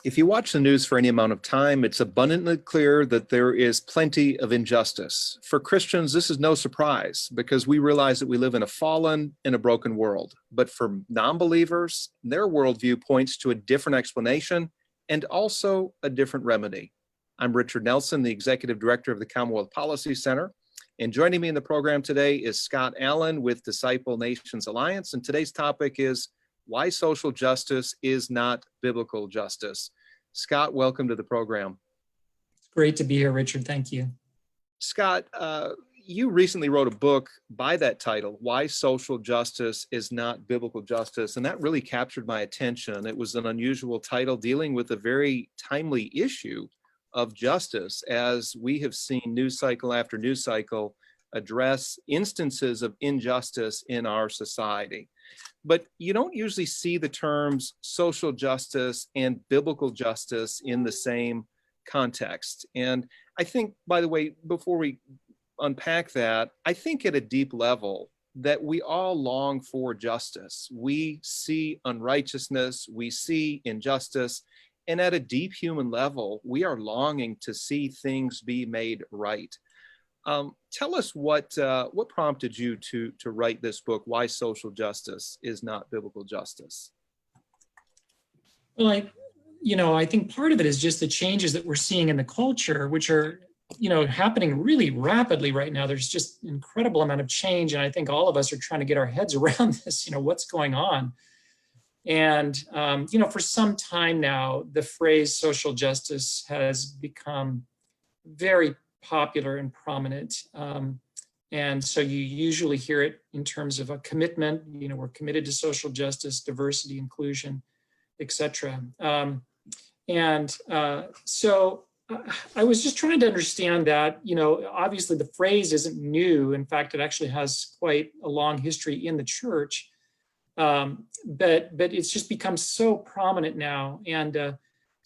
If you watch the news for any amount of time, it's abundantly clear that there is plenty of injustice. For Christians, this is no surprise because we realize that we live in a fallen and a broken world. But for non-believers, their worldview points to a different explanation and also a different remedy. I'm Richard Nelson, the Executive Director of the Commonwealth Policy Center. And joining me in the program today is Scott Allen with Disciple Nations Alliance. And today's topic is why social justice is not biblical justice. Scott, welcome to the program. It's great to be here, Richard. Thank you. Scott, you recently wrote a book by that title, Why Social Justice is Not Biblical Justice, and that really captured my attention. It was an unusual title dealing with a very timely issue of justice, as we have seen news cycle after news cycle address instances of injustice in our society. But you don't usually see the terms social justice and biblical justice in the same context. And I think, by the way, before we unpack that, I think at a deep level that we all long for justice. We see unrighteousness, we see injustice, and at a deep human level, we are longing to see things be made right. Tell us what prompted you to write this book, Why Social Justice is Not Biblical Justice? Well, I think part of it is just the changes that we're seeing in the culture, which are, happening really rapidly right now. There's just an incredible amount of change. And I think all of us are trying to get our heads around this, what's going on. And, for some time now, the phrase social justice has become very popular and prominent. And so you usually hear it in terms of a commitment, we're committed to social justice, diversity, inclusion, et cetera. So I was just trying to understand that, obviously the phrase isn't new. In fact, it actually has quite a long history in the church. But it's just become so prominent now. And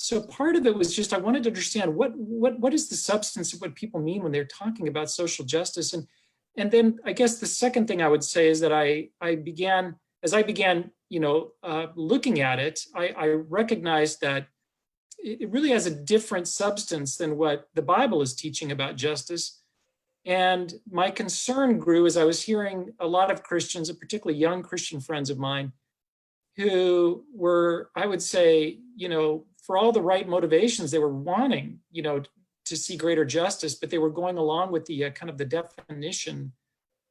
so part of it was just, I wanted to understand what is the substance of what people mean when they're talking about social justice. And then I guess the second thing I would say is that I began looking at it, I recognized that it really has a different substance than what the Bible is teaching about justice. And my concern grew as I was hearing a lot of Christians, and particularly young Christian friends of mine, who were, I would say, for all the right motivations, they were wanting, to see greater justice, but they were going along with the kind of the definition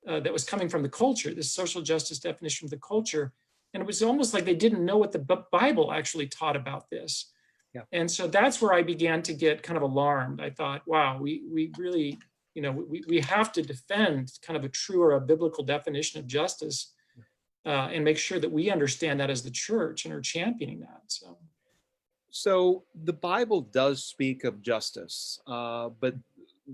that was coming from the culture, this social justice definition of the culture. And it was almost like they didn't know what the Bible actually taught about this. Yeah. And so that's where I began to get kind of alarmed. I thought, wow, we really, we have to defend kind of a true or a biblical definition of justice and make sure that we understand that as the church and are championing that. So the Bible does speak of justice, but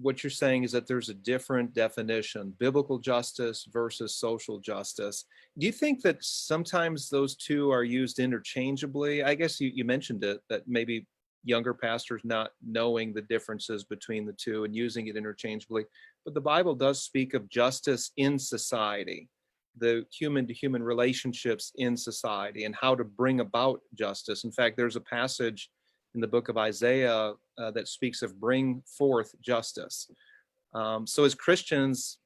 what you're saying is that there's a different definition, biblical justice versus social justice. Do you think that sometimes those two are used interchangeably? I guess you mentioned it, that maybe younger pastors not knowing the differences between the two and using it interchangeably, but the Bible does speak of justice in society, the human-to-human relationships in society and how to bring about justice. In fact, there's a passage in the book of Isaiah that speaks of bring forth justice. So as Christians,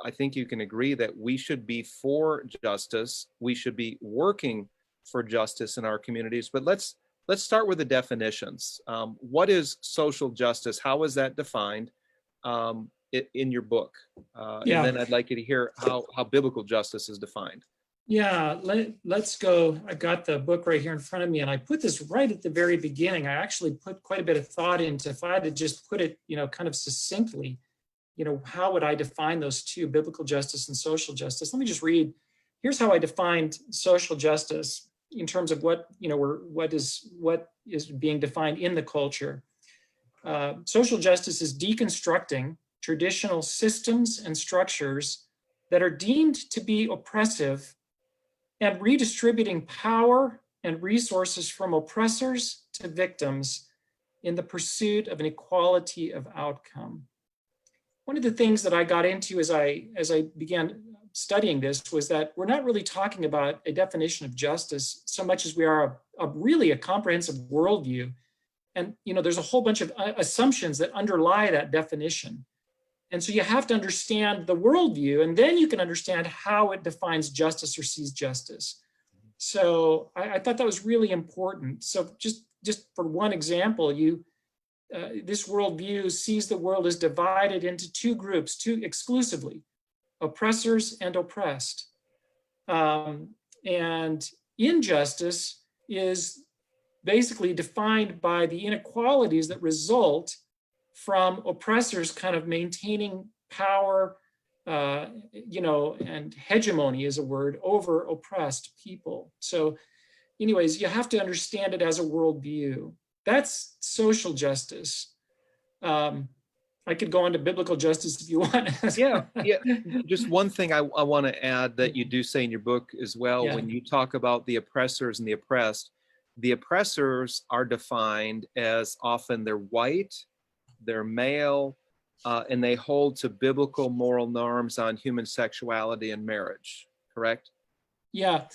I think you can agree that we should be for justice. We should be working for justice in our communities. But let's start with the definitions. What is social justice? How is that defined in your book? And then I'd like you to hear how biblical justice is defined. Yeah, let's go. I've got the book right here in front of me, and I put this right at the very beginning. I actually put quite a bit of thought into, if I had to just put it, kind of succinctly, how would I define those two, biblical justice and social justice? Let me just read. Here's how I defined social justice in terms of what is being defined in the culture. Social justice is deconstructing traditional systems and structures that are deemed to be oppressive and redistributing power and resources from oppressors to victims in the pursuit of an equality of outcome. One of the things that I got into as I began studying this was that we're not really talking about a definition of justice so much as we are really a comprehensive worldview And there's a whole bunch of assumptions that underlie that definition. And so you have to understand the worldview, and then you can understand how it defines justice or sees justice. So I thought that was really important. So just for one example, this worldview sees the world as divided into two groups, two exclusively, oppressors and oppressed. And injustice is basically defined by the inequalities that result from oppressors kind of maintaining power, and hegemony is a word, over oppressed people. So anyways, you have to understand it as a worldview. That's social justice. I could go on to biblical justice if you want. Yeah. Just one thing I want to add that you do say in your book as well, Yeah. when you talk about the oppressors and the oppressors are defined as often they're white, they're male, and they hold to biblical moral norms on human sexuality and marriage, correct? Yeah.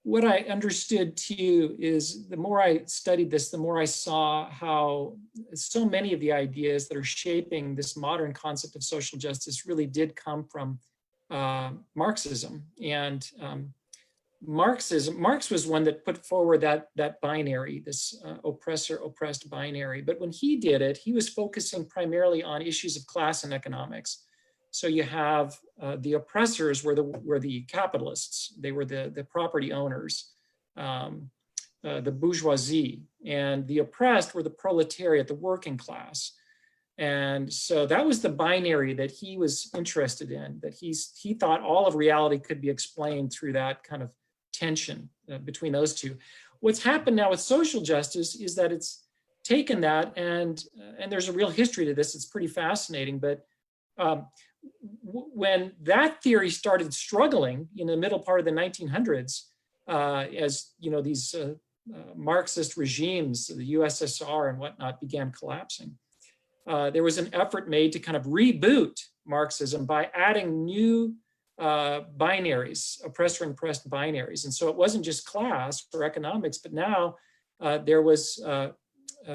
What I understood too is the more I studied this, the more I saw how so many of the ideas that are shaping this modern concept of social justice really did come from Marxism. And Marx was one that put forward that binary, this oppressor-oppressed binary. But when he did it, he was focusing primarily on issues of class and economics. So you have the oppressors were the capitalists. They were the property owners, the bourgeoisie, and the oppressed were the proletariat, the working class. And so that was the binary that he was interested in, that he thought all of reality could be explained through that kind of tension between those two. What's happened now with social justice is that it's taken that, and there's a real history to this. It's pretty fascinating, but when that theory started struggling in the middle part of the 1900s, as these Marxist regimes, the USSR and whatnot, began collapsing, there was an effort made to kind of reboot Marxism by adding new binaries, oppressor and oppressed binaries. And so it wasn't just class or economics, but now there was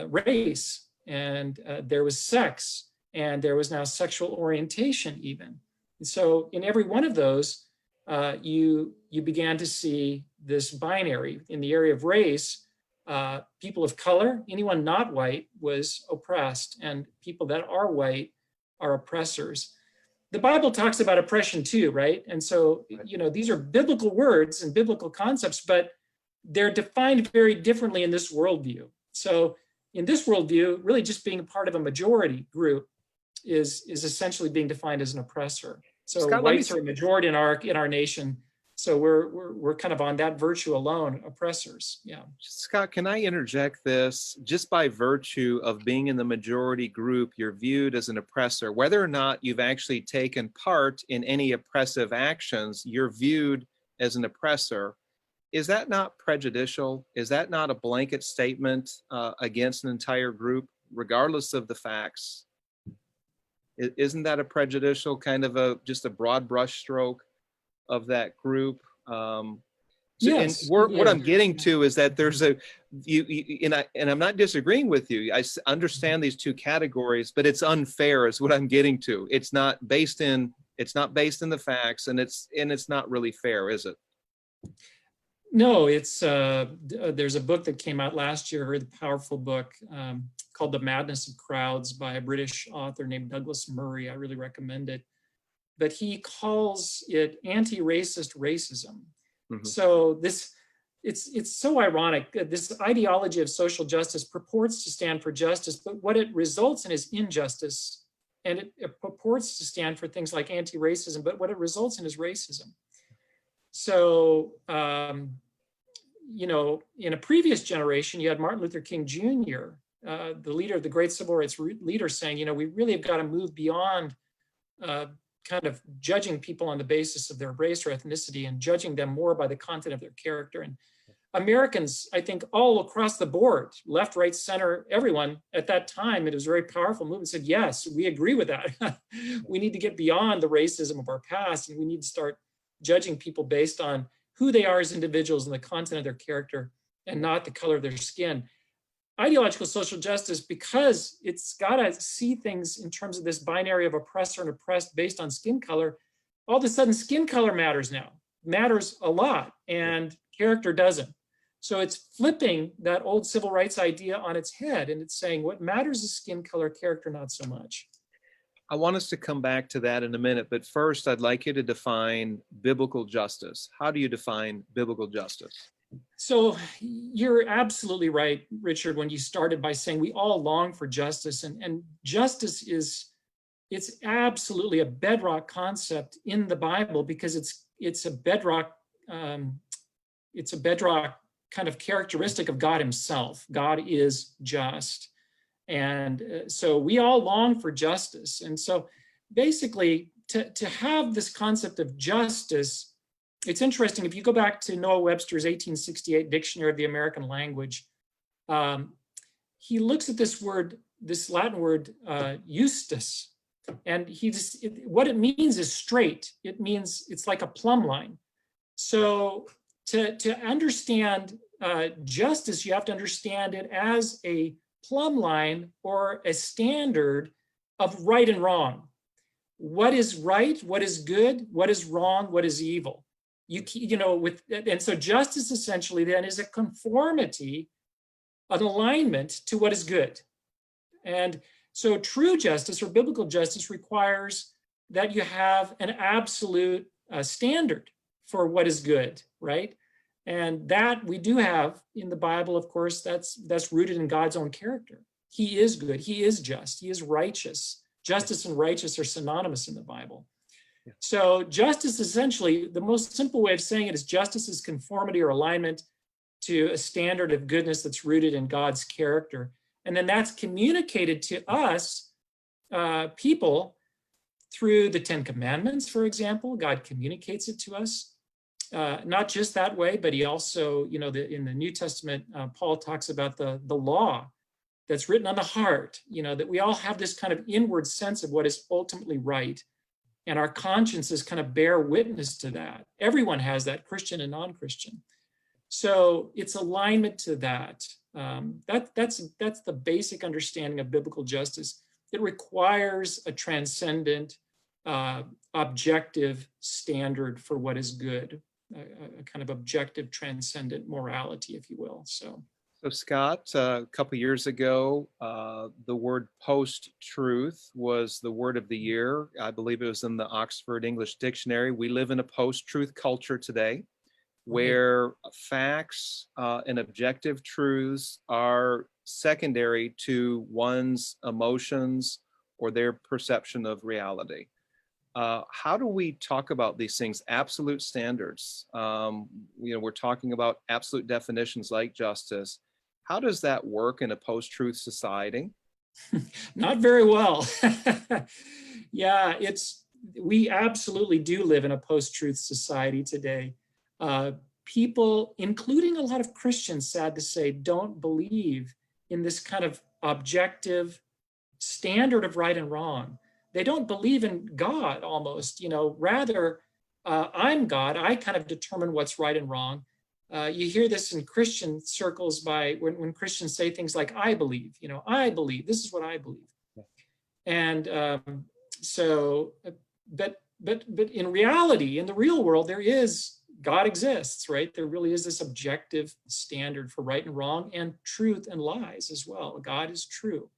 race, and there was sex, and there was now sexual orientation even. And so in every one of those, you began to see this binary. In the area of race, people of color, anyone not white was oppressed, and people that are white are oppressors. The Bible talks about oppression too, right? And so, these are biblical words and biblical concepts, but they're defined very differently in this worldview. So in this worldview, really just being a part of a majority group is essentially being defined as an oppressor. So Scott, whites are a majority in our nation. So we're kind of on that virtue alone, oppressors. Yeah. Scott, can I interject this? Just by virtue of being in the majority group, you're viewed as an oppressor. Whether or not you've actually taken part in any oppressive actions, you're viewed as an oppressor. Is that not prejudicial? Is that not a blanket statement against an entire group, regardless of the facts? Isn't that a prejudicial kind of just a broad brushstroke of that group? Yes. What I'm getting to is that there's and I'm not disagreeing with you. I understand these two categories, but it's unfair is what I'm getting to. It's not based in the facts, and it's not really fair, is it? No, it's there's a book that came out last year, a very powerful book called The Madness of Crowds by a British author named Douglas Murray. I really recommend it. But he calls it anti-racist racism. Mm-hmm. So it's so ironic. This ideology of social justice purports to stand for justice, but what it results in is injustice. And it purports to stand for things like anti-racism, but what it results in is racism. So, in a previous generation, you had Martin Luther King Jr., the leader of the great civil rights leader, saying, we really have got to move beyond kind of judging people on the basis of their race or ethnicity and judging them more by the content of their character. And Americans, I think all across the board, left, right, center, everyone at that time, it was a very powerful movement, said, yes, we agree with that. We need to get beyond the racism of our past, and we need to start judging people based on who they are as individuals and the content of their character, and not the color of their skin. ideological social justice, because it's got to see things in terms of this binary of oppressor and oppressed based on skin color, all of a sudden skin color matters now, matters a lot, and character doesn't. So it's flipping that old civil rights idea on its head, and it's saying what matters is skin color, character not so much. I want us to come back to that in a minute, but first I'd like you to define biblical justice. How do you define biblical justice? So you're absolutely right, Richard, when you started by saying we all long for justice, and justice it's absolutely a bedrock concept in the Bible, because it's a bedrock kind of characteristic of God himself. God is just. And so we all long for justice. And so basically to have this concept of justice, it's interesting. If you go back to Noah Webster's 1868 Dictionary of the American Language, he looks at this word, this Latin word, justus, and what it means is straight. It means it's like a plumb line. So to understand justice, you have to understand it as a plumb line or a standard of right and wrong. What is right? What is good? What is wrong? What is evil? And so justice essentially then is a conformity, an alignment to what is good. And so true justice or biblical justice requires that you have an absolute standard for what is good, right? And that we do have in the Bible, of course. That's rooted in God's own character. He is good. He is just. He is righteous. Justice and righteous are synonymous in the Bible. Yeah. So justice, essentially, the most simple way of saying it is justice is conformity or alignment to a standard of goodness that's rooted in God's character. And then that's communicated to us, people, through the Ten Commandments, for example. God communicates it to us. Not just that way, but he also, in the New Testament, Paul talks about the law that's written on the heart, that we all have this kind of inward sense of what is ultimately right. And our consciences kind of bear witness to that. Everyone has that, Christian and non-Christian. So it's alignment to that. That's the basic understanding of biblical justice. It requires a transcendent, objective standard for what is good, a kind of objective, transcendent morality, if you will. So Scott, a couple years ago, the word post-truth was the word of the year. I believe it was in the Oxford English Dictionary. We live in a post-truth culture today, where facts and objective truths are secondary to one's emotions or their perception of reality. How do we talk about these things? Absolute standards. We're talking about absolute definitions like justice. How does that work in a post-truth society? Not very well. Yeah, we absolutely do live in a post-truth society today. People, including a lot of Christians, sad to say, don't believe in this kind of objective standard of right and wrong. They don't believe in God almost, rather, I'm God. I kind of determine what's right and wrong. You hear this in Christian circles when Christians say things like, I believe, I believe, this is what I believe. And but in reality, in the real world, God exists, right? There really is this objective standard for right and wrong, and truth and lies as well. God is true.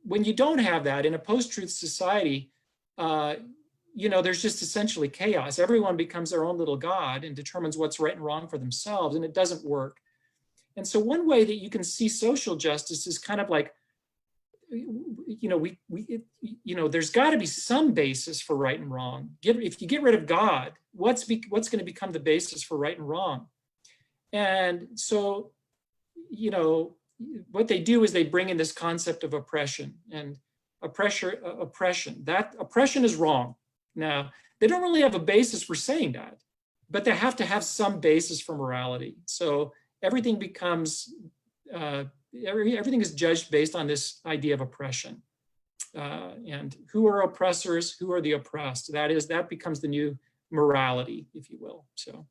When you don't have that in a post-truth society, there's just essentially chaos. Everyone becomes their own little God and determines what's right and wrong for themselves, and it doesn't work. And so one way that you can see social justice is kind of like, there's got to be some basis for right and wrong. If you get rid of God, what's going to become the basis for right and wrong? And so, what they do is they bring in this concept of oppression and oppression. That oppression is wrong. Now, they don't really have a basis for saying that, but they have to have some basis for morality. So everything becomes, everything is judged based on this idea of oppression. And who are oppressors? Who are the oppressed? That becomes the new morality, if you will. So.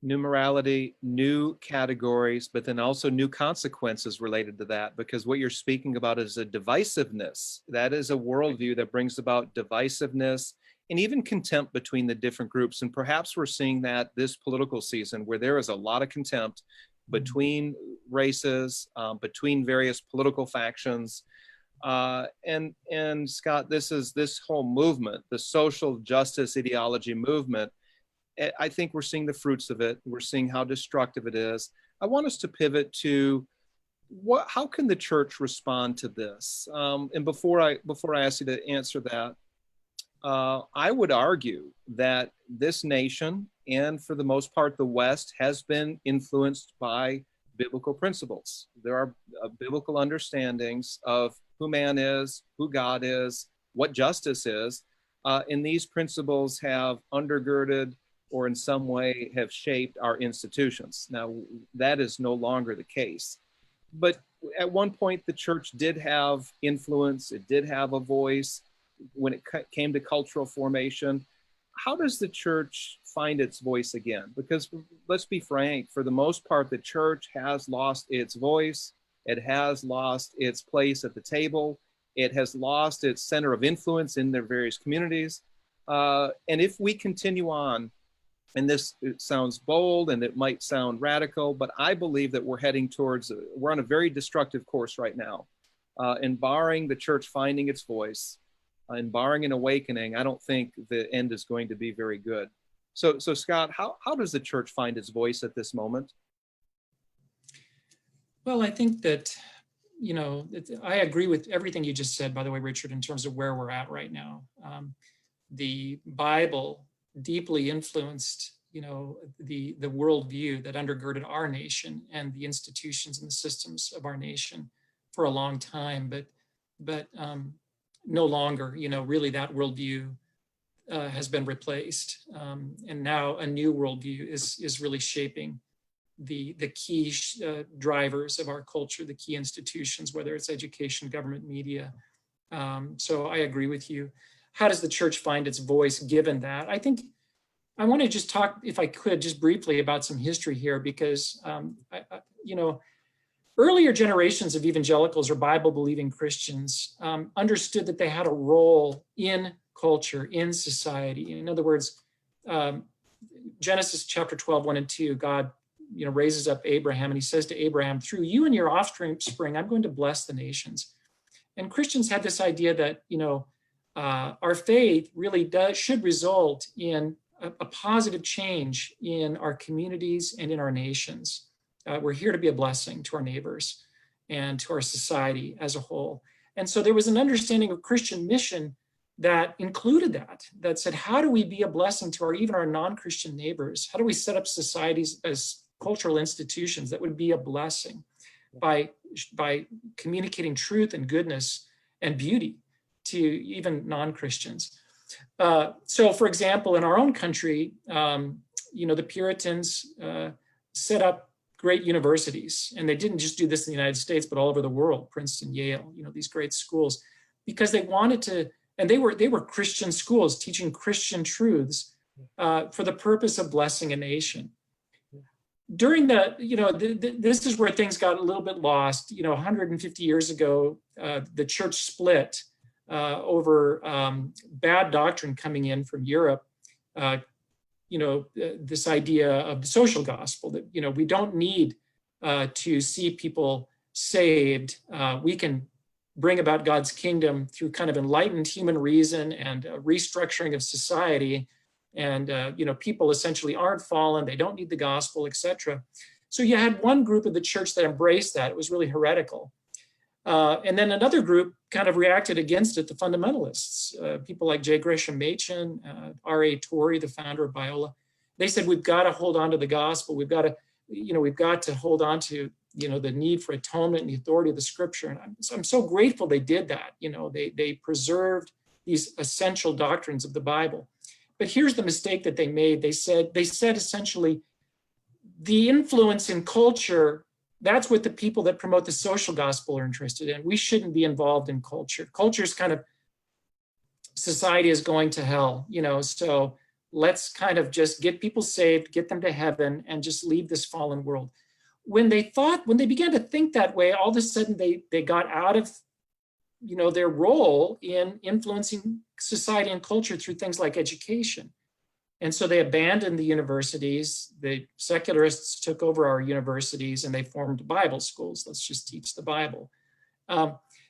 New morality, new categories, but then also new consequences related to that, because what you're speaking about is a divisiveness. That is a worldview that brings about divisiveness and even contempt between the different groups. And perhaps we're seeing that this political season, where there is a lot of contempt between races, between various political factions. And Scott, this whole movement, the social justice ideology movement, I think we're seeing the fruits of it. We're seeing how destructive it is. I want us to pivot to how can the church respond to this? And before I ask you to answer that, I would argue that this nation, and for the most part the West, has been influenced by biblical principles. There are biblical understandings of who man is, who God is, what justice is, and these principles have undergirded or in some way have shaped our institutions. Now, that is no longer the case. But at one point, the church did have influence, it did have a voice when it came to cultural formation. How does the church find its voice again? Because let's be frank, for the most part, the church has lost its voice, it has lost its place at the table, it has lost its center of influence in their various communities. And if we continue on, and this, it sounds bold and it might sound radical, but I believe that we're on a very destructive course right now. And barring the church finding its voice, and barring an awakening, I don't think the end is going to be very good. So Scott, how does the church find its voice at this moment? Well, I think that, I agree with everything you just said, by the way, Richard, in terms of where we're at right now. The Bible deeply influenced, the worldview that undergirded our nation and the institutions and the systems of our nation for a long time, but no longer, really that worldview has been replaced, and now a new worldview is really shaping the key drivers of our culture, the key institutions, whether it's education, government, media. So I agree with you. How does the church find its voice given that? I think I want to just talk, if I could, just briefly about some history here, because, earlier generations of evangelicals or Bible-believing Christians understood that they had a role in culture, in society. In other words, Genesis chapter 12, 1 and 2, God raises up Abraham, and he says to Abraham, through you and your offspring, I'm going to bless the nations. And Christians had this idea that, our faith really should result in a positive change in our communities and in our nations. We're here to be a blessing to our neighbors and to our society as a whole. And so there was an understanding of Christian mission that included that said, how do we be a blessing to even our non-Christian neighbors? How do we set up societies as cultural institutions that would be a blessing by communicating truth and goodness and beauty to even non-Christians? So, for example, in our own country, the Puritans set up great universities, and they didn't just do this in the United States, but all over the world, Princeton, Yale, these great schools, because they wanted to, and they were Christian schools teaching Christian truths for the purpose of blessing a nation. During this is where things got a little bit lost. 150 years ago, the church split over bad doctrine coming in from Europe. This idea of the social gospel that, we don't need to see people saved. We can bring about God's kingdom through kind of enlightened human reason and restructuring of society. And, people essentially aren't fallen. They don't need the gospel, etc. So you had one group of the church that embraced that. It was really heretical. And then another group kind of reacted against it, the fundamentalists, people like J. Gresham Machen, R.A. Torrey, the founder of Biola. They said, we've got to hold on to the gospel. We've got to hold on to, the need for atonement and the authority of the scripture. And I'm so grateful they did that. They preserved these essential doctrines of the Bible. But here's the mistake that they made. They said essentially, the influence in culture, that's what the people that promote the social gospel are interested in. We shouldn't be involved in culture. Culture is kind of, society is going to hell, so let's kind of just get people saved, get them to heaven, and just leave this fallen world. When they began to think that way, all of a sudden they got out of their role in influencing society and culture through things like education. And so they abandoned the universities. The secularists took over our universities and they formed Bible schools. Let's just teach the Bible.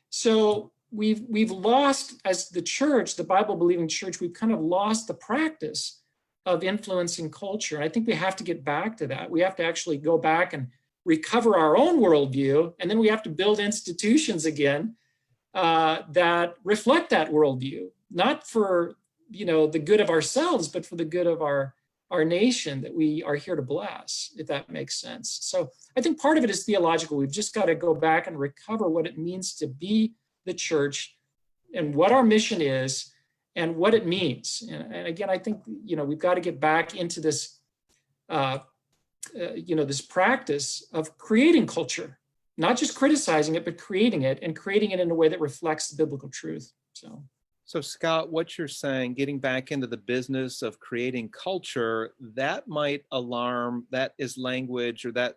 So we've lost, as the church, the Bible-believing church, we've kind of lost the practice of influencing culture. And I think we have to get back to that. We have to actually go back and recover our own worldview, and then we have to build institutions again that reflect that worldview, not for the good of ourselves, but for the good of our nation that we are here to bless, if that makes sense. So I think part of it is theological. We've just got to go back and recover what it means to be the church and what our mission is and what it means. And again, I think, we've got to get back into this, this practice of creating culture, not just criticizing it, but creating it, and creating it in a way that reflects the biblical truth. So Scott, what you're saying, getting back into the business of creating culture, that might alarm, that is language, or that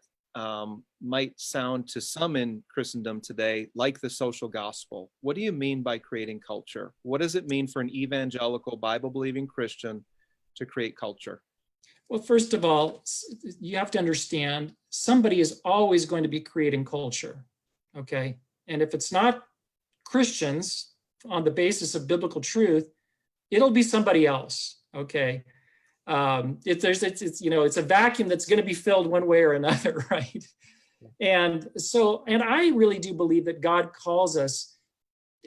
might sound to some in Christendom today like the social gospel. What do you mean by creating culture? What does it mean for an evangelical, Bible-believing Christian to create culture? Well, first of all, you have to understand somebody is always going to be creating culture, okay? And if it's not Christians on the basis of biblical truth, it'll be somebody else, okay? It's a vacuum that's going to be filled one way or another, right? And I really do believe that God calls us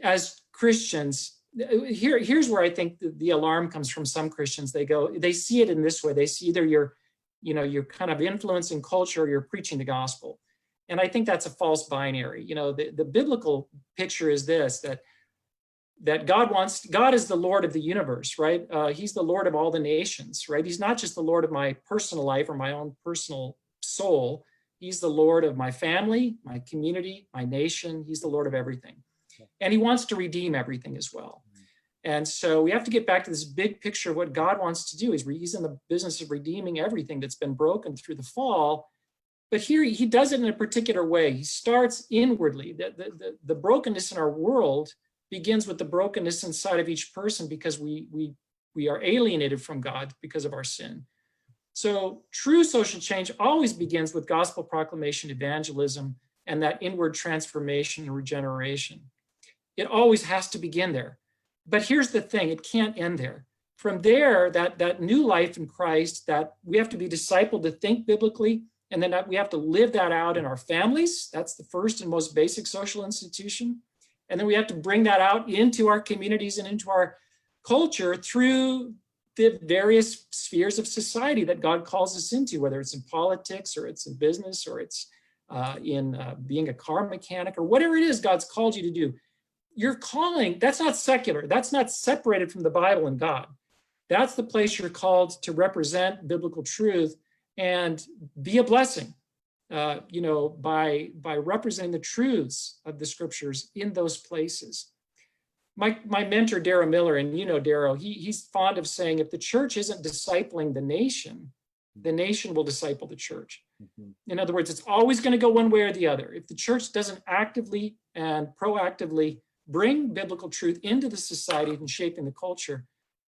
as Christians. Here's where I think the alarm comes from some Christians. They see it in this way. They see either you're kind of influencing culture or you're preaching the gospel. And I think that's a false binary. The biblical picture is this, that God is the Lord of the universe, right? He's the Lord of all the nations, right? He's not just the Lord of my personal life or my own personal soul. He's the Lord of my family, my community, my nation. He's the Lord of everything. And he wants to redeem everything as well. And so we have to get back to this big picture of what God wants to do. He's in the business of redeeming everything that's been broken through the fall. But here he does it in a particular way. He starts inwardly. The brokenness in our world begins with the brokenness inside of each person, because we are alienated from God because of our sin. So true social change always begins with gospel proclamation, evangelism, and that inward transformation and regeneration. It always has to begin there. But here's the thing, it can't end there. From there, that new life in Christ, that we have to be discipled to think biblically, and then we have to live that out in our families. That's the first and most basic social institution. And then we have to bring that out into our communities and into our culture through the various spheres of society that God calls us into, whether it's in politics or it's in business or it's in being a car mechanic or whatever it is God's called you to do. Your calling, that's not secular. That's not separated from the Bible and God. That's the place you're called to represent biblical truth and be a blessing. By representing the truths of the scriptures in those places. My mentor, Darrow Miller, and Darrow, he's fond of saying, if the church isn't discipling the nation will disciple the church. Mm-hmm. In other words, it's always going to go one way or the other. If the church doesn't actively and proactively bring biblical truth into the society and shaping the culture,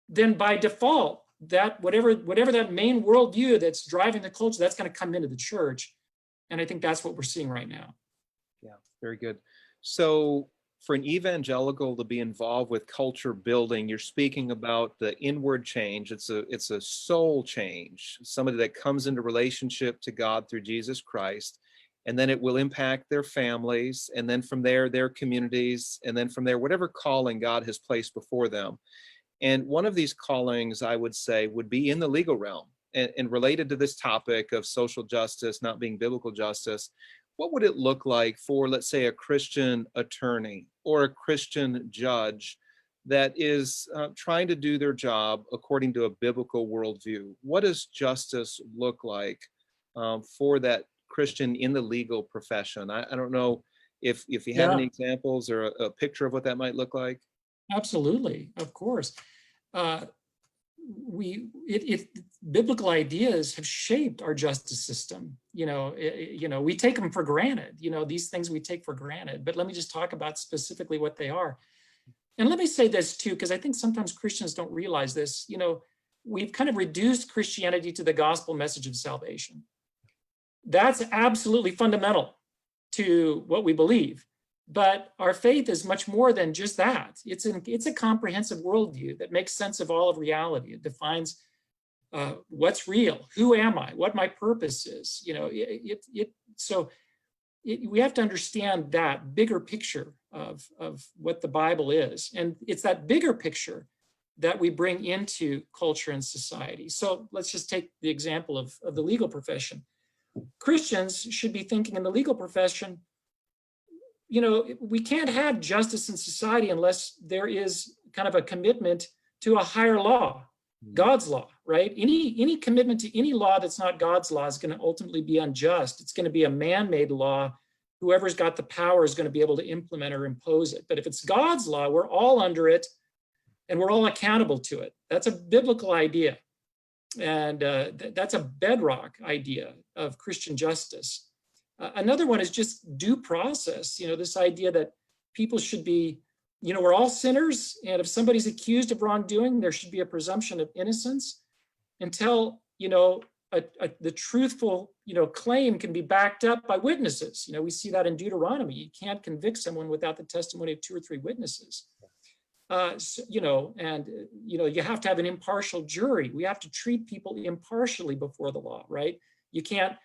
then by default, that whatever that main worldview that's driving the culture, that's going to come into the church. And I think that's what we're seeing right now. Yeah, very good. So for an evangelical to be involved with culture building, you're speaking about the inward change. It's a soul change, somebody that comes into relationship to God through Jesus Christ, and then it will impact their families, and then from there, their communities, and then from there, whatever calling God has placed before them. And one of these callings, I would say, would be in the legal realm. And related to this topic of social justice not being biblical justice, what would it look like for, let's say, a Christian attorney or a Christian judge that is trying to do their job according to a biblical worldview? What does justice look like for that Christian in the legal profession? I don't know if you have any examples or a picture of what that might look like. Absolutely, of course. biblical ideas have shaped our justice system. We take them for granted. These things we take for granted. But let me just talk about specifically what they are. And let me say this too, because I think sometimes Christians don't realize this. We've kind of reduced Christianity to the gospel message of salvation. That's absolutely fundamental to what we believe. But our faith is much more than just that. It's a comprehensive worldview that makes sense of all of reality. It defines what's real, who am I, what my purpose is. We have to understand that bigger picture of what the Bible is. And it's that bigger picture that we bring into culture and society. So let's just take the example of the legal profession. Christians should be thinking in the legal profession, we can't have justice in society unless there is kind of a commitment to a higher law, God's law, right? Any commitment to any law that's not God's law is going to ultimately be unjust. It's going to be a man-made law. Whoever's got the power is going to be able to implement or impose it. But if it's God's law, we're all under it and we're all accountable to it. That's a biblical idea. And that's a bedrock idea of Christian justice. Another one is just due process, this idea that people should be, we're all sinners. And if somebody's accused of wrongdoing, there should be a presumption of innocence until, the truthful, claim can be backed up by witnesses. We see that in Deuteronomy. You can't convict someone without the testimony of 2 or 3 witnesses. You have to have an impartial jury. We have to treat people impartially before the law, right? You can't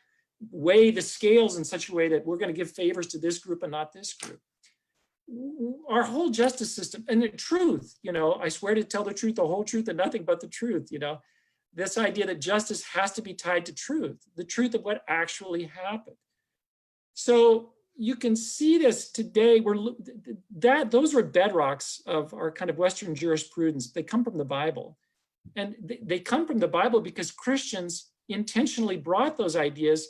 weigh the scales in such a way that we're going to give favors to this group and not this group. Our whole justice system, and the truth, I swear to tell the truth, the whole truth, and nothing but the truth, this idea that justice has to be tied to truth, the truth of what actually happened. So you can see this today. Those are bedrocks of our kind of Western jurisprudence. They come from the Bible, and they come from the Bible because Christians intentionally brought those ideas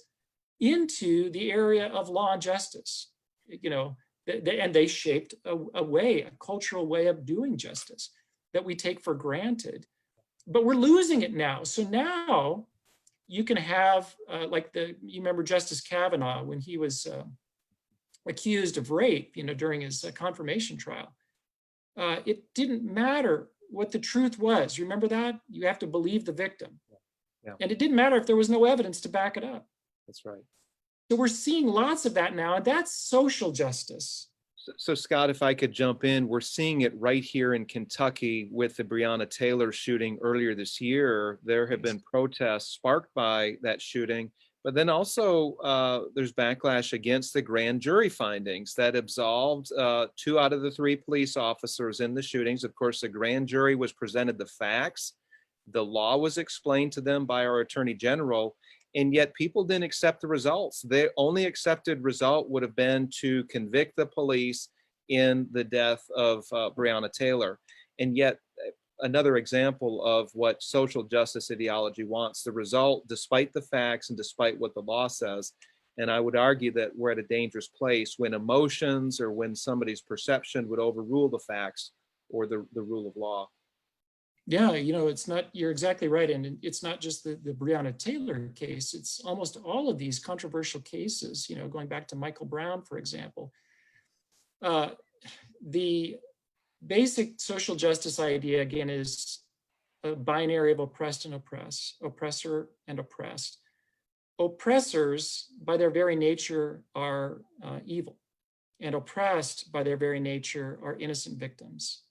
into the area of law and justice, and they shaped a cultural way of doing justice that we take for granted. But we're losing it now. So now you can have, you remember Justice Kavanaugh when he was accused of rape, during his confirmation trial. It didn't matter what the truth was. You remember that? You have to believe the victim. Yeah. And it didn't matter if there was no evidence to back it up. That's right. So we're seeing lots of that now, and that's social justice. So Scott, if I could jump in, we're seeing it right here in Kentucky with the Breonna Taylor shooting earlier this year. There have been protests sparked by that shooting, but then also there's backlash against the grand jury findings that absolved 2 out of the 3 police officers in the shootings. Of course, the grand jury was presented the facts. The law was explained to them by our Attorney General, and yet people didn't accept the results. The only accepted result would have been to convict the police in the death of Breonna Taylor. And yet another example of what social justice ideology wants, the result, despite the facts and despite what the law says. And I would argue that we're at a dangerous place when emotions or when somebody's perception would overrule the facts or the rule of law. Yeah, it's not, you're exactly right. And it's not just the Breonna Taylor case. It's almost all of these controversial cases, going back to Michael Brown, for example. The basic social justice idea, again, is a binary of oppressed and oppressor and oppressed. Oppressors, by their very nature, are evil, and oppressed, by their very nature, are innocent victims.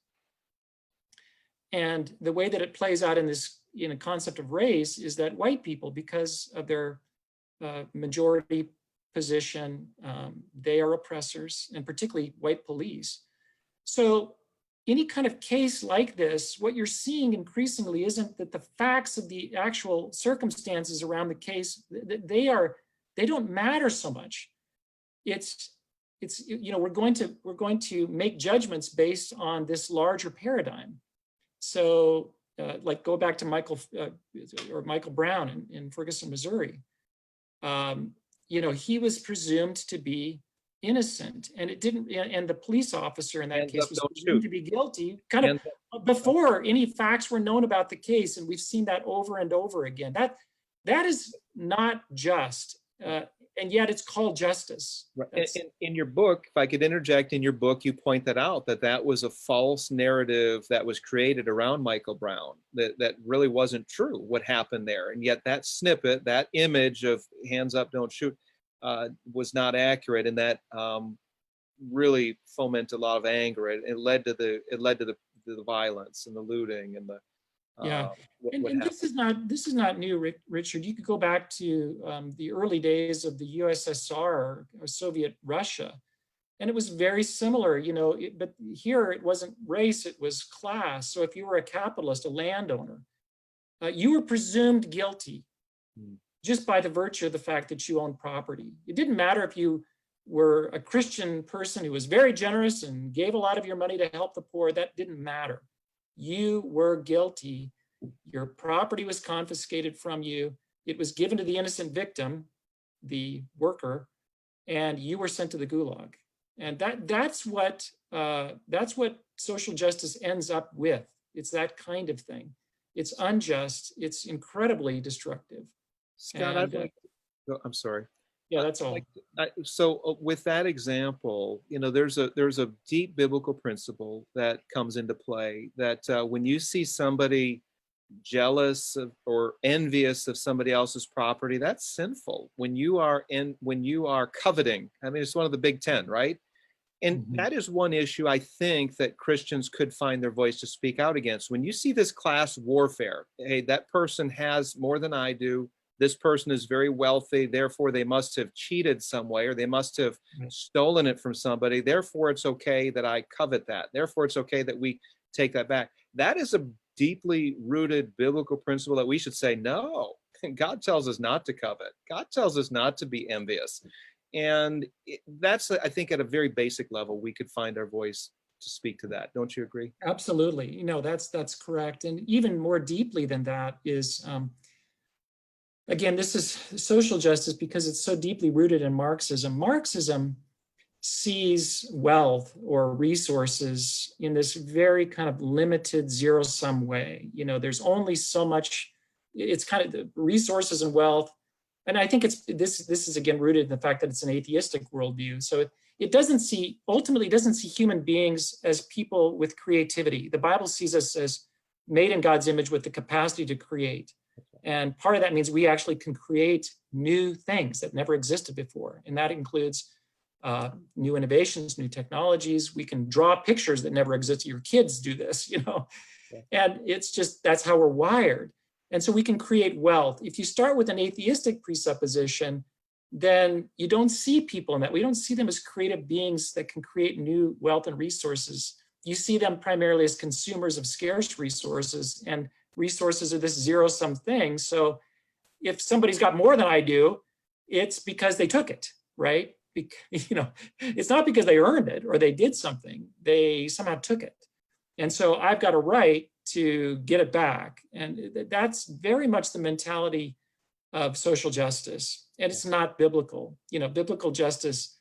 And the way that it plays out in this concept of race is that white people, because of their majority position, they are oppressors, and particularly white police. So any kind of case like this, what you're seeing increasingly isn't that the facts of the actual circumstances around the case, they don't matter so much. It's we're going to make judgments based on this larger paradigm. So go back to Michael Brown in Ferguson, Missouri. He was presumed to be innocent, and it didn't, and the police officer in that Hands case up, was don't presumed shoot. to be guilty kind Hands of up. before any facts were known about the case. And we've seen that over and over again. That is not just, and yet it's called justice. Right. That's In your book, if I could interject, in your book, you point that out, that was a false narrative that was created around Michael Brown, that really wasn't true what happened there. And yet that snippet, that image of hands up, don't shoot, was not accurate. And that really fomented a lot of anger. It led to the violence and the looting and the Yeah, what and happened. this is not new, Richard. You could go back to the early days of the USSR or Soviet Russia, and it was very similar. But here it wasn't race; it was class. So if you were a capitalist, a landowner, you were presumed guilty just by the virtue of the fact that you owned property. It didn't matter if you were a Christian person who was very generous and gave a lot of your money to help the poor. That didn't matter. You were guilty. Your property was confiscated from you. It was given to the innocent victim, the worker, and you were sent to the gulag. And that's what social justice ends up with. It's that kind of thing. It's unjust. It's incredibly destructive. Scott, And I'm sorry. yeah, that's all. So with that example, there's a deep biblical principle that comes into play that when you see somebody jealous of, or envious of somebody else's property, that's sinful. When you are coveting, I mean, it's one of the big 10, right? And that is one issue I think that Christians could find their voice to speak out against. When you see this class warfare, hey, that person has more than I do. This person is very wealthy, therefore they must have cheated some way, or they must have stolen it from somebody. Therefore, it's okay that I covet that. Therefore, it's okay that we take that back. That is a deeply rooted biblical principle that we should say, no, God tells us not to covet. God tells us not to be envious. And that's, I think, at a very basic level, we could find our voice to speak to that. Don't you agree? Absolutely. That's correct. And even more deeply than that is, again, this is social justice because it's so deeply rooted in Marxism. Marxism sees wealth or resources in this very kind of limited zero-sum way. There's only so much. It's kind of the resources and wealth. And I think this is again rooted in the fact that it's an atheistic worldview. So it ultimately doesn't see human beings as people with creativity. The Bible sees us as made in God's image with the capacity to create. And part of that means we actually can create new things that never existed before. And that includes new innovations, new technologies. We can draw pictures that never existed. Your kids do this, and it's just, that's how we're wired. And so we can create wealth. If you start with an atheistic presupposition, then you don't see people in that. We don't see them as creative beings that can create new wealth and resources. You see them primarily as consumers of scarce resources, and resources are this zero-sum thing. So if somebody's got more than I do, it's because they took it, right? It's not because they earned it or they did something. They somehow took it. And so I've got a right to get it back. And that's very much the mentality of social justice. And it's not biblical. Biblical justice,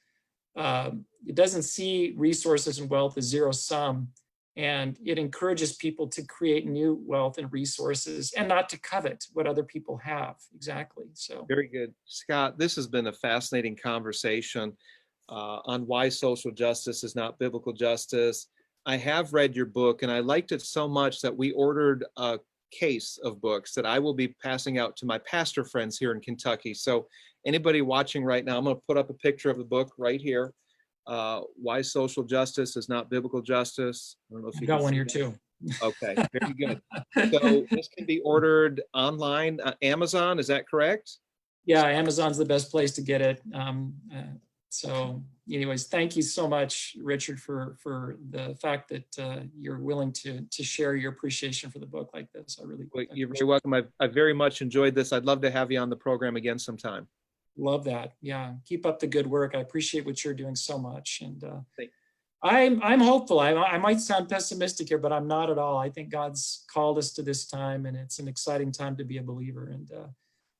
it doesn't see resources and wealth as zero sum. And it encourages people to create new wealth and resources and not to covet what other people have. Exactly. So very good. Scott, this has been a fascinating conversation on why social justice is not biblical justice. I have read your book and I liked it so much that we ordered a case of books that I will be passing out to my pastor friends here in Kentucky. So anybody watching right now, I'm going to put up a picture of the book right here. Why social justice is not biblical justice. I don't know if I've you got can one see here that. too. Okay, very good. So this can be ordered online, Amazon, is that correct? Yeah, Amazon's the best place to get it. So anyways, thank you so much, Richard, for the fact that you're willing to share your appreciation for the book like this. Well, you're very welcome. I very much enjoyed this. I'd love to have you on the program again sometime. Love that. Yeah, keep up the good work. I appreciate what you're doing so much. And Thank I'm hopeful. I might sound pessimistic here, but I'm not at all. I think God's called us to this time, and it's an exciting time to be a believer. And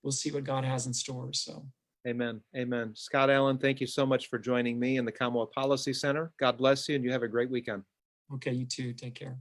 we'll see what God has in store. So Amen. Amen. Scott Allen, thank you so much for joining me in the Commonwealth Policy Center. God bless you, and you have a great weekend. Okay, you too. Take care.